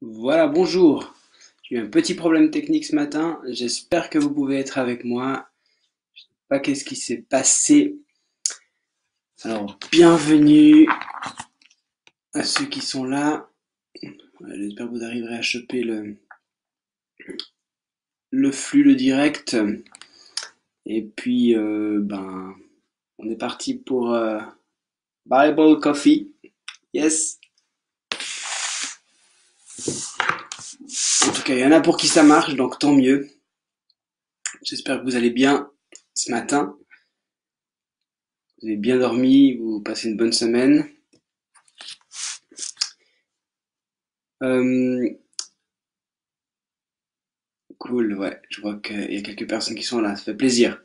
Voilà, bonjour. J'ai eu un petit problème technique ce matin. J'espère que vous pouvez être avec moi. Je sais pas qu'est-ce qui s'est passé. Alors, bienvenue à ceux qui sont là. J'espère que vous arriverez à choper le flux, le direct. Et puis, on est parti pour Bible Coffee. Yes. En tout cas, il y en a pour qui ça marche, donc tant mieux. J'espère que vous allez bien ce matin. Vous avez bien dormi, vous passez une bonne semaine. Euh, Cool, ouais, je vois qu'il y a quelques personnes qui sont là, ça fait plaisir.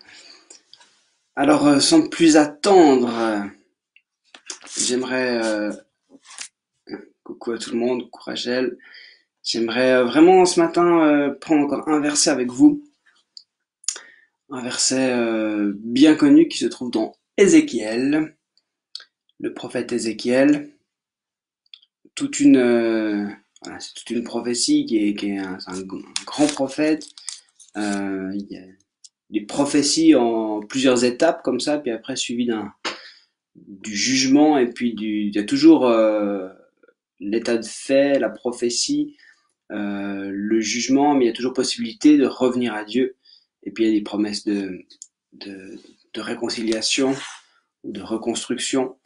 Alors, sans plus attendre, j'aimerais, coucou à tout le monde, coucou Rachel, j'aimerais vraiment ce matin prendre encore un verset avec vous, un verset bien connu qui se trouve dans Ézéchiel, le prophète Ézéchiel, toute une, voilà, c'est toute une prophétie qui est c'est un grand prophète, il y a des prophéties en plusieurs étapes comme ça, puis après suivi du jugement et puis il y a toujours l'état de fait, la prophétie, le jugement, mais il y a toujours possibilité de revenir à Dieu. Et puis il y a des promesses de, de réconciliation, de reconstruction.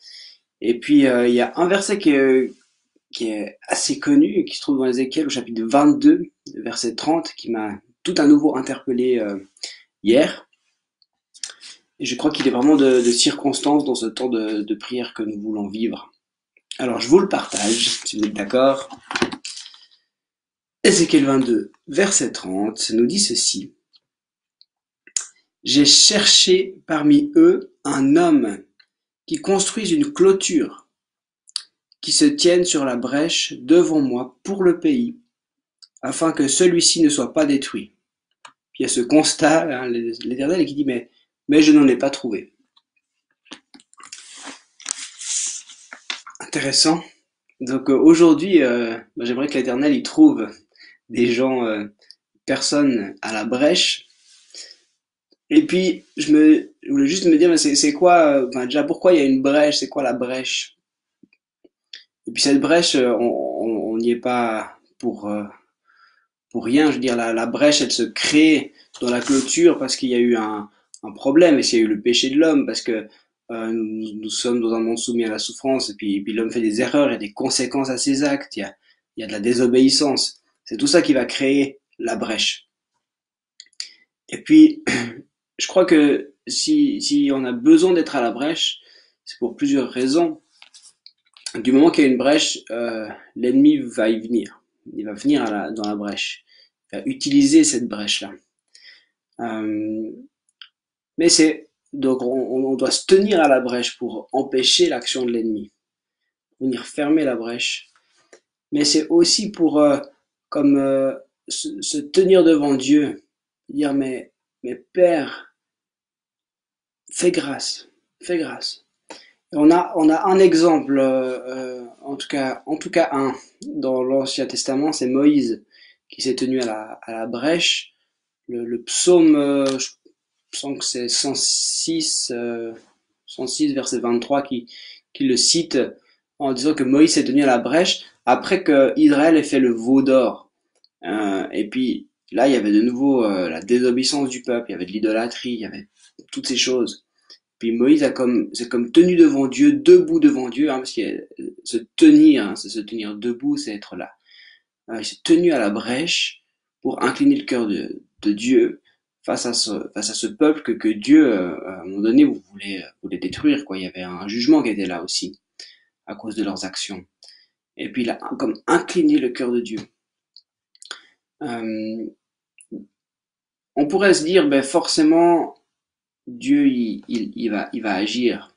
Et puis il y a un verset qui est assez connu et qui se trouve dans Ézéchiel au chapitre 22, verset 30, qui m'a tout à nouveau interpellé hier. Et je crois qu'il est vraiment de circonstance dans ce temps de prière que nous voulons vivre. Alors je vous le partage, si vous êtes d'accord. Ézéchiel 22, verset 30, nous dit ceci. J'ai cherché parmi eux un homme qui construise une clôture, qui se tienne sur la brèche devant moi pour le pays, afin que celui-ci ne soit pas détruit. Puis il y a ce constat, hein, l'Éternel, qui dit, mais je n'en ai pas trouvé. Intéressant. Donc aujourd'hui, j'aimerais que l'Éternel y trouve des gens, personnes à la brèche. Et puis je voulais juste me dire, mais c'est quoi, enfin déjà pourquoi il y a une brèche, c'est quoi la brèche? Et puis cette brèche, on n'y est pas pour rien. Je veux dire, la brèche, elle se crée dans la clôture parce qu'il y a eu un problème, et s'il y a eu le péché de l'homme, parce que nous sommes dans un monde soumis à la souffrance, et puis l'homme fait des erreurs et des conséquences à ses actes. Il y a de la désobéissance. C'est tout ça qui va créer la brèche. Et puis, je crois que si on a besoin d'être à la brèche, c'est pour plusieurs raisons. Du moment qu'il y a une brèche, l'ennemi va y venir. Il va venir dans la brèche. Il va utiliser cette brèche-là. Euh, mais donc on doit se tenir à la brèche pour empêcher l'action de l'ennemi, venir fermer la brèche. Mais c'est aussi pour comme se tenir devant Dieu, dire mais Père, fais grâce. On a un exemple, en tout cas un, dans l'Ancien Testament, c'est Moïse qui s'est tenu à la brèche. Le psaume, je sens que c'est 106, 106 verset 23 qui le cite en disant que Moïse s'est tenu à la brèche après que Israël ait fait le veau d'or. Et puis là, il y avait de nouveau la désobéissance du peuple, il y avait de l'idolâtrie, il y avait toutes ces choses. Puis Moïse c'est comme tenu devant Dieu, debout devant Dieu, hein, parce que se tenir, hein, c'est se tenir debout, c'est être là. Il s'est tenu à la brèche pour incliner le cœur de Dieu face à ce peuple que Dieu, à un moment donné, voulait détruire, quoi. Il y avait un jugement qui était là aussi, à cause de leurs actions. Et puis il a comme incliné le cœur de Dieu. Euh, on pourrait se dire, ben forcément, Dieu, il va agir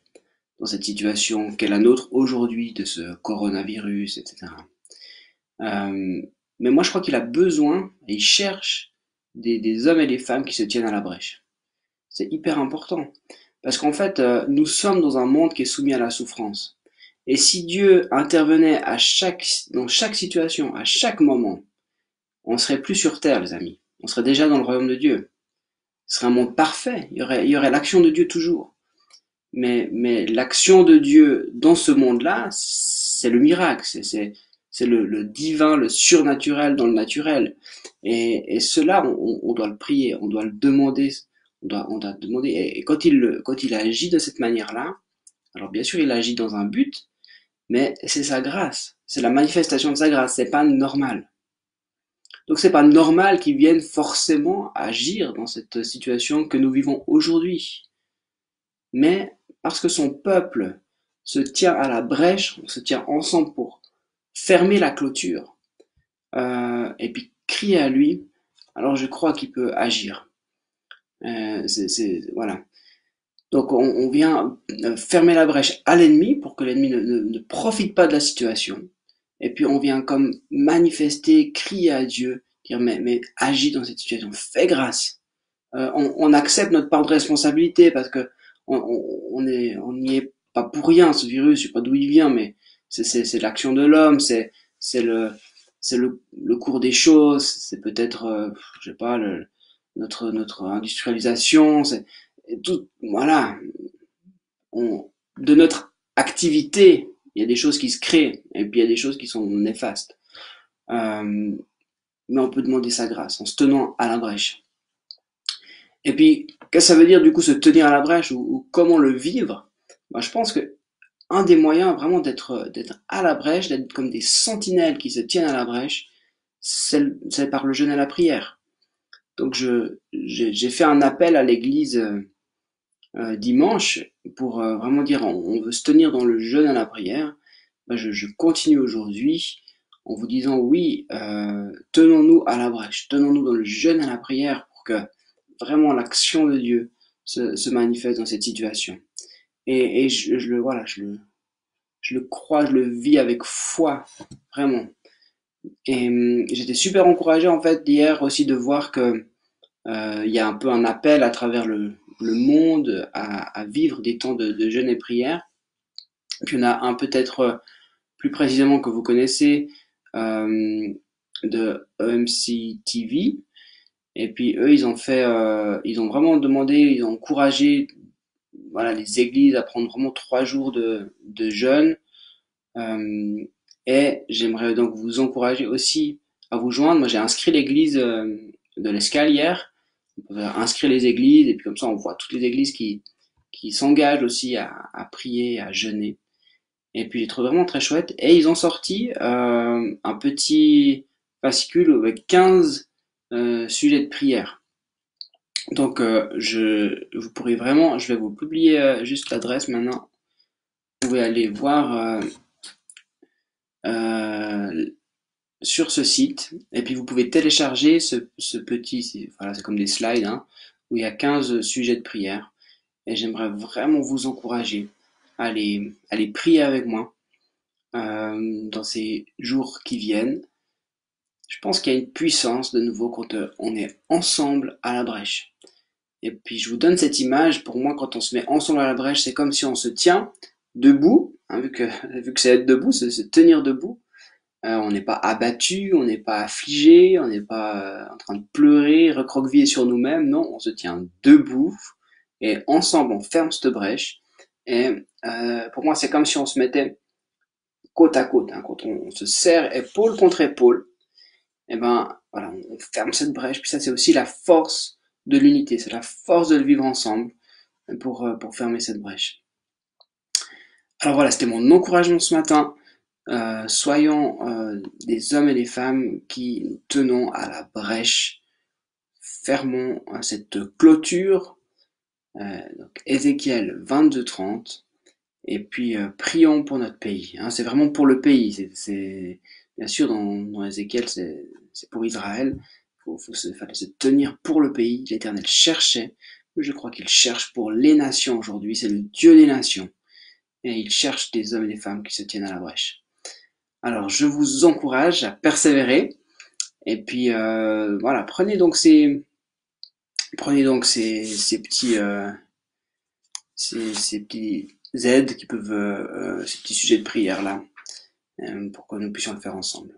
dans cette situation qu'est la nôtre aujourd'hui, de ce coronavirus, etc. Euh, mais moi, je crois qu'il a besoin, et il cherche des hommes et des femmes qui se tiennent à la brèche. C'est hyper important. Parce qu'en fait, nous sommes dans un monde qui est soumis à la souffrance. Et si Dieu intervenait dans chaque situation, à chaque moment, on serait plus sur terre, les amis. On serait déjà dans le royaume de Dieu. Ce serait un monde parfait. Il y aurait l'action de Dieu toujours. Mais l'action de Dieu dans ce monde-là, c'est le miracle. C'est le divin, le surnaturel dans le naturel. Et cela, on doit le prier, on doit le demander. On doit demander. Et quand il agit de cette manière-là, alors bien sûr, il agit dans un but, mais c'est sa grâce. C'est la manifestation de sa grâce. C'est pas normal. Donc c'est pas normal qu'il vienne forcément agir dans cette situation que nous vivons aujourd'hui. Mais parce que son peuple se tient à la brèche, on se tient ensemble pour fermer la clôture, et puis crier à lui, alors je crois qu'il peut agir. Voilà. Donc on vient fermer la brèche à l'ennemi pour que l'ennemi ne profite pas de la situation. Et puis on vient comme manifester, crier à Dieu, dire mais agis dans cette situation, fais grâce. On accepte notre part de responsabilité parce que on n'y est pas pour rien. Ce virus, je sais pas d'où il vient, mais c'est l'action de l'homme, c'est le le cours des choses, c'est peut-être je sais pas notre industrialisation, c'est tout voilà. De notre activité, il y a des choses qui se créent et puis il y a des choses qui sont néfastes. Euh, mais on peut demander sa grâce en se tenant à la brèche. Et puis, qu'est-ce que ça veut dire du coup se tenir à la brèche ou comment le vivre? Bah, je pense que un des moyens vraiment d'être à la brèche, d'être comme des sentinelles qui se tiennent à la brèche, c'est par le jeûne et la prière. Donc j'ai fait un appel à l'église dimanche pour vraiment dire on veut se tenir dans le jeûne et la prière. Bah, je continue aujourd'hui en vous disant oui, tenons-nous à la brèche, tenons-nous dans le jeûne et la prière pour que vraiment l'action de Dieu se manifeste dans cette situation. Et voilà, je le crois, je le vis avec foi, vraiment. Et j'étais super encouragé en fait hier aussi de voir que il y a un peu un appel à travers le monde à vivre des temps de jeûne et prière. Puis on a un peut-être plus précisément que vous connaissez de EMC TV. Et puis eux, ils ont vraiment demandé, ils ont encouragé, voilà, les églises à prendre vraiment 3 jours de jeûne. Euh, et j'aimerais donc vous encourager aussi à vous joindre. Moi, j'ai inscrit l'église de l'Escale hier. On peut inscrire les églises et puis comme ça, on voit toutes les églises qui s'engagent aussi à prier, à jeûner. Et puis j'ai trouvé vraiment très chouette. Et ils ont sorti un petit fascicule avec 15 sujets de prière. Donc vous pourrez vraiment, je vais vous publier juste l'adresse maintenant. Vous pouvez aller voir euh, sur ce site. Et puis vous pouvez télécharger ce petit, voilà, c'est comme des slides, hein, où il y a 15 sujets de prière. Et j'aimerais vraiment vous encourager à les prier avec moi dans ces jours qui viennent. Je pense qu'il y a une puissance de nouveau quand on est ensemble à la brèche. Et puis je vous donne cette image, pour moi quand on se met ensemble à la brèche, c'est comme si on se tient debout, hein, vu que c'est être debout, c'est se tenir debout. On n'est pas abattu, on n'est pas affligé, on n'est pas en train de pleurer, recroquevillé sur nous-mêmes, non, on se tient debout et ensemble on ferme cette brèche. Et pour moi c'est comme si on se mettait côte à côte, hein, quand on se serre épaule contre épaule, et ben voilà, on ferme cette brèche. Puis ça, c'est aussi la force de l'unité, c'est la force de le vivre ensemble pour fermer cette brèche. Alors voilà, c'était mon encouragement ce matin. Soyons des hommes et des femmes qui nous tenons à la brèche, fermons cette clôture, donc Ézéchiel 22:30, et puis prions pour notre pays. Hein, c'est vraiment pour le pays. C'est bien sûr dans Ézéchiel, c'est pour Israël. Fallait se tenir pour le pays. L'Éternel cherchait, mais je crois qu'il cherche pour les nations aujourd'hui. C'est le Dieu des nations, et il cherche des hommes et des femmes qui se tiennent à la brèche. Alors, je vous encourage à persévérer. Et puis voilà, prenez donc ces petits aident, qui peuvent, ces petits sujets de prière là, pour que nous puissions le faire ensemble.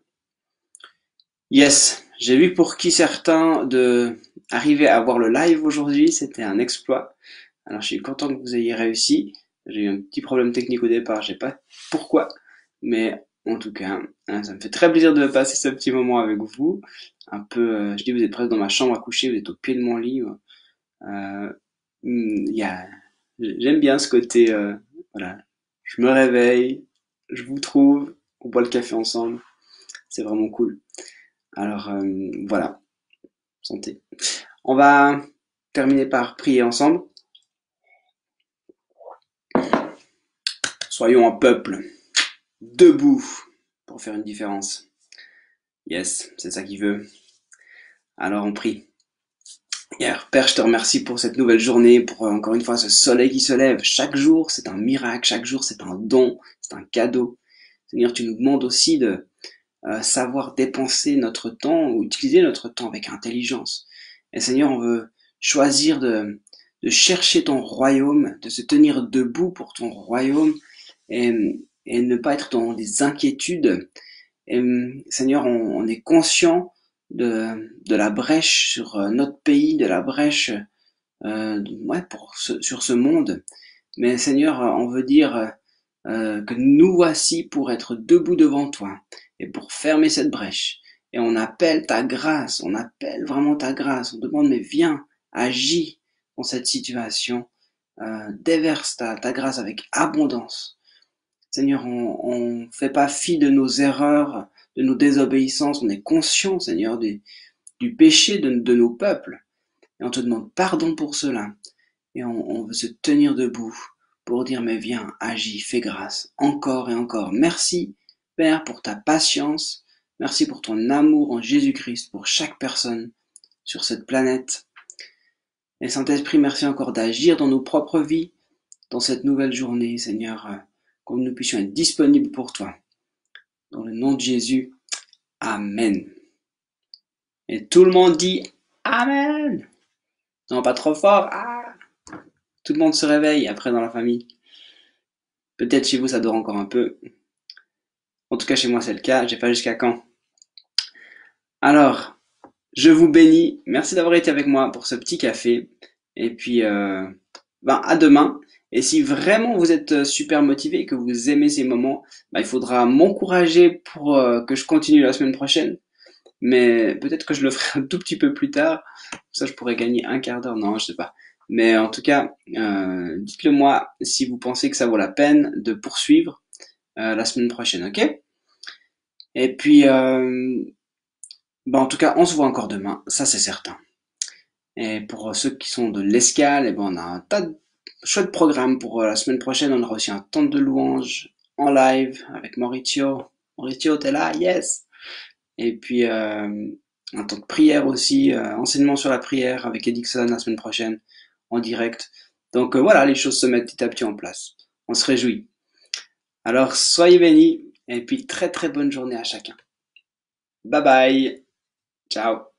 Yes, j'ai vu pour qui certains de arriver à voir le live aujourd'hui, c'était un exploit. Alors je suis content que vous ayez réussi. J'ai eu un petit problème technique au départ, je sais pas pourquoi, mais en tout cas, ça me fait très plaisir de passer ce petit moment avec vous. Un peu, je dis, vous êtes presque dans ma chambre à coucher, vous êtes au pied de mon lit. Euh, il y a, J'aime bien ce côté, voilà, je me réveille, je vous trouve, on boit le café ensemble, c'est vraiment cool. Alors voilà, santé. On va terminer par prier ensemble. Soyons un peuple debout pour faire une différence. Yes, c'est ça qu'il veut. Alors on prie. Père, je te remercie pour cette nouvelle journée, pour encore une fois ce soleil qui se lève. Chaque jour, c'est un miracle, chaque jour, c'est un don, c'est un cadeau. Seigneur, tu nous demandes aussi de savoir dépenser notre temps ou utiliser notre temps avec intelligence. Et Seigneur, on veut choisir de chercher ton royaume, de se tenir debout pour ton royaume et ne pas être dans des inquiétudes. Et, Seigneur, on est conscient de la brèche sur notre pays, de la brèche ouais, sur ce monde. Mais Seigneur, on veut dire que nous voici pour être debout devant toi et pour fermer cette brèche. Et on appelle ta grâce, on appelle vraiment ta grâce. On demande, mais viens, agis dans cette situation, déverse ta grâce avec abondance. Seigneur, on fait pas fi de nos erreurs, de nos désobéissances. On est conscient, Seigneur, du péché de nos peuples. Et on te demande pardon pour cela. Et on veut se tenir debout pour dire, mais viens, agis, fais grâce, encore et encore. Merci, Père, pour ta patience. Merci pour ton amour en Jésus-Christ pour chaque personne sur cette planète. Et Saint-Esprit, merci encore d'agir dans nos propres vies, dans cette nouvelle journée, Seigneur, que nous puissions être disponibles pour toi. Dans le nom de Jésus, Amen. Et tout le monde dit Amen. Non, pas trop fort. Ah. Tout le monde se réveille après dans la famille. Peut-être chez vous ça dort encore un peu. En tout cas chez moi c'est le cas. J'ai pas jusqu'à quand. Alors, je vous bénis. Merci d'avoir été avec moi pour ce petit café. Et puis, à demain. Et si vraiment vous êtes super motivé et que vous aimez ces moments, il faudra m'encourager pour que je continue la semaine prochaine. Mais peut-être que je le ferai un tout petit peu plus tard. Ça, je pourrais gagner un quart d'heure. Non, je sais pas. Mais en tout cas, dites-le moi si vous pensez que ça vaut la peine de poursuivre la semaine prochaine, ok? Et puis, en tout cas, on se voit encore demain, ça c'est certain. Et pour ceux qui sont de l'escale, on a un tas de chouettes programmes pour la semaine prochaine. On aura aussi un temps de louange en live avec Maurizio. Maurizio, t'es là? Yes! Et puis, un temps de prière aussi, enseignement sur la prière avec Edixon la semaine prochaine, en direct. Donc voilà, les choses se mettent petit à petit en place. On se réjouit. Alors, soyez bénis, et puis très très bonne journée à chacun. Bye bye! Ciao!